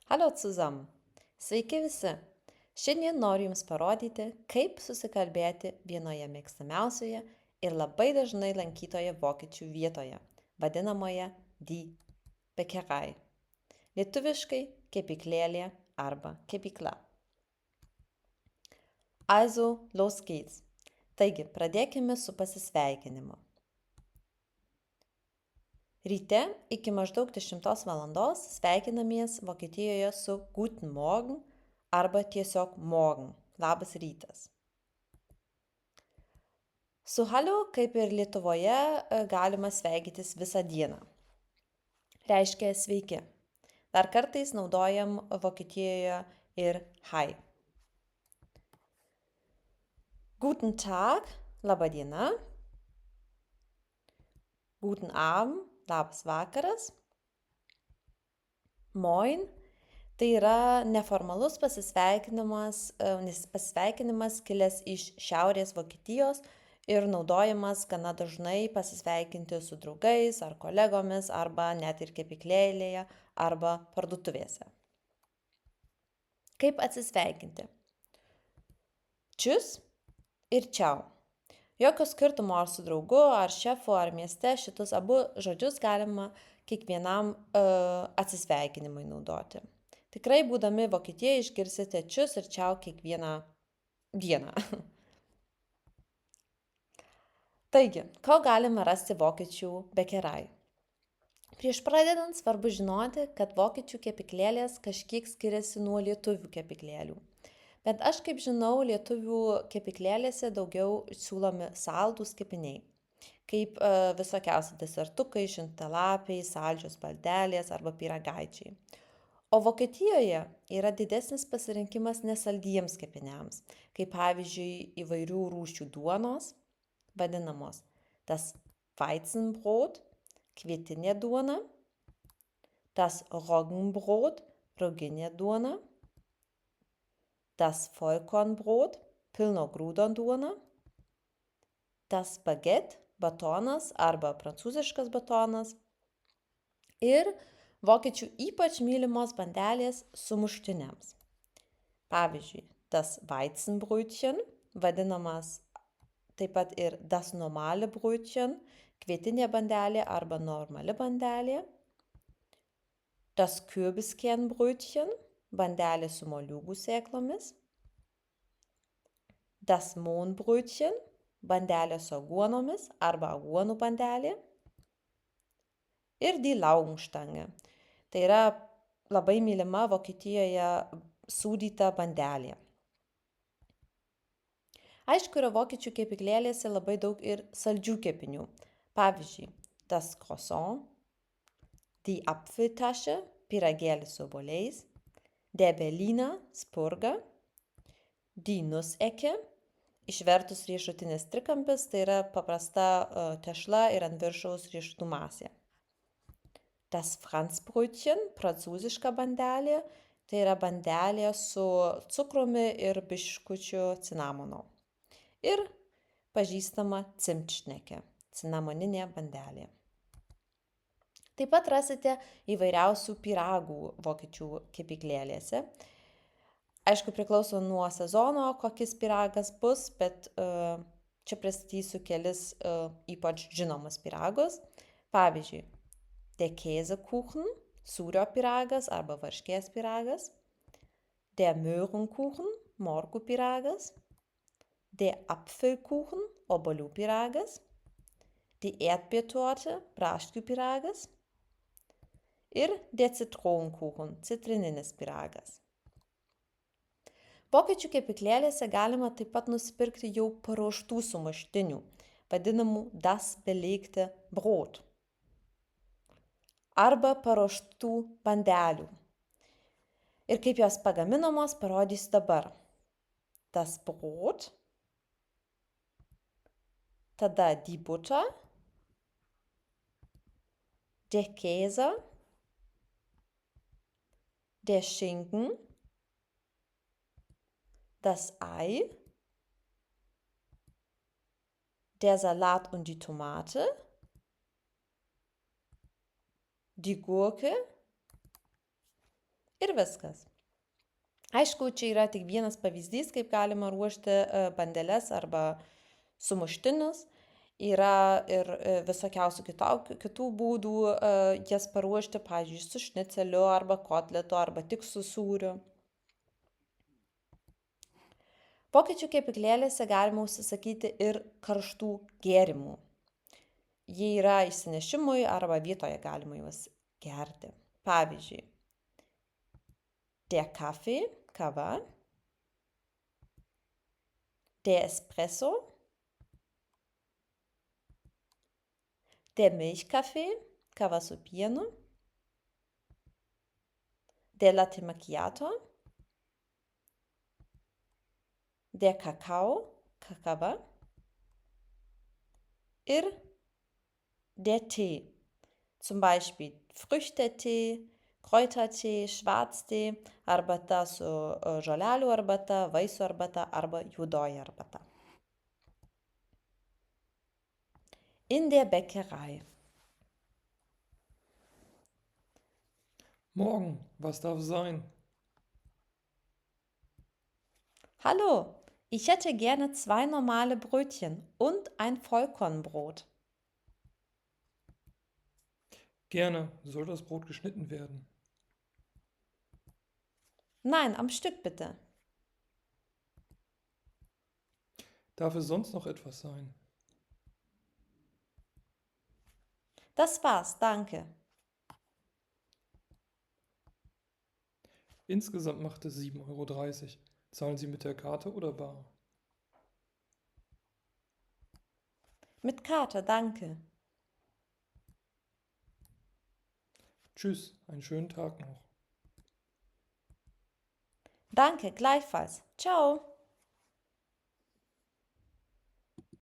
Hallo zusammen. Sveiki visi. Šiandien noriu Jums parodyti, kaip susikalbėti vienoje mėgstamiausioje ir labai dažnai lankytoje vokiečių vietoje, vadinamoje Die Bäckerei. Lietuviškai kepyklėlė arba kepykla. Also, los geht's. Taigi, pradėkime su pasisveikinimu. Ryte iki maždaug 10 valandos sveikinamės Vokietijoje su Guten Morgen arba tiesiog Morgen, labas rytas. Su Hallo, kaip ir Lietuvoje, galima sveikytis visą dieną. Reiškia sveiki. Dar kartais naudojam Vokietijoje ir Hi. Guten Tag, laba diena. Guten Abend, labas vakaras. Moin. Tai yra neformalus pasisveikinimas kilęs iš Šiaurės Vokietijos ir naudojamas gana dažnai pasisveikinti su draugais ar kolegomis arba net ir kepyklėlėje arba parduotuvėse. Kaip atsisveikinti? Tschüss ir ciao. Jokio skirtumo ar su draugu, ar šefu, ar mieste šitus abu žodžius galima kiekvienam atsisveikinimui naudoti. Tikrai būdami Vokietijoje išgirsite čius ir čiau kiekvieną dieną. Taigi, ko galima rasti vokiečių Bäckerei? Prieš pradedant svarbu žinoti, kad vokiečių kepyklėlės kažkiek skiriasi nuo lietuvių kepyklėlių. Bet aš kaip žinau, lietuvių kepyklėlėse daugiau siūlomi saldūs kepiniai, kaip visokiausi desertukai, šimtalapiai, saldžios baldelės arba pyragaičiai. O Vokietijoje yra didesnis pasirinkimas nesaldiems kepiniams, kaip pavyzdžiui įvairių rūšių duonos, vadinamos das Weizenbrot, kvietinė duona, das Roggenbrot, ruginė duona, das Vollkornbrot, pilno grūdo duona, das Baguette, batonas arba prancūziškas batonas ir vokiečių ypač mylimos bandelės sumuštiniams. Pavyzdžiui, das Weizenbrötchen, vadinamas taip pat ir das normale Brötchen, kvietinė bandelė arba normali bandelė, das Kürbiskernbrötchen, bandelė su moliūgų sėklomis, das Mohnbrötchen, bandelė su aguonomis arba aguonų bandelė ir die Laugenstange. Tai yra labai mylima Vokietijoje sūdyta bandelė. Aišku, yra vokiečių kepyklėlėse labai daug ir saldžių kepinių. Pavyzdžiui, das Croissant, die Apfeltasche, pyragėlis su obuoliais, der Berliner Spurger, die Nussecke, išvertus riešutinis trikampis, tai yra paprasta tešla ir ant viršaus riešutų masė. Das Franzbrötchen, prancūziška bandelė, tai yra bandelė su cukrumi ir biškučiu cinamono. Ir pažįstama cimtšnekė, cinamoninė bandelė. Taip pat rasite įvairiausių pyragų vokiečių kepyklėlėse. Aišku, priklauso nuo sezono, kokis pyragas bus, bet čia pristatysiu kelis ypač žinomus pyragus. Pavyzdžiui, der Käsekuchen, sūrio pyragas arba varškės pyragas, der Möhrenkuchen, morkų pyragas, der Apfelkuchen, obuolių pyragas, die Erdbeertorte, braškių pyragas ir der Zitronenkuchen, citrininis pyragas. Vokiečių kepyklėlėse galima taip pat nusipirkti jau paruoštų sumuštinių, vadinamų das belegte Brot, arba paruoštų bandelių. Ir kaip jos pagaminamos, parodysiu dabar. Das Brot, tada die Butter, der Käse, der Schinken, das Ei, der Salat und die Tomate, die Gurke Ir viskas. Aišku, čia yra tik vienas pavyzdys, kaip galima ruošti bandeles arba sumuštinius. Yra ir visokiausių kitų būdų jas paruošti, pavyzdžiui, su šniceliu arba kotletu arba tik su sūriu. Vokiečių kepyklėlėse galima užsisakyti ir karštų gėrimų. Jie yra išsinešimui arba vietoje galima juos gerti. Pavyzdžiui, der Kaffee, kava, der Espresso, der Milchkaffee, kava su pienu, der Latte Macchiato, der Kakao, Kakava ir der Tee. Zum Beispiel Früchtetee, Kräutertee, Schwarztee, arbata su žolelių arbata, vaisių arbata arba juodoji arbata. In der Bäckerei. Morgen, was darf sein? Hallo, ich hätte gerne 2 normale Brötchen und ein Vollkornbrot. Gerne, soll das Brot geschnitten werden? Nein, am Stück bitte. Darf es sonst noch etwas sein? Das war's, danke. Insgesamt macht es 7,30 Euro. Zahlen Sie mit der Karte oder bar? Mit Karte, danke. Tschüss, einen schönen Tag noch. Danke, gleichfalls. Ciao.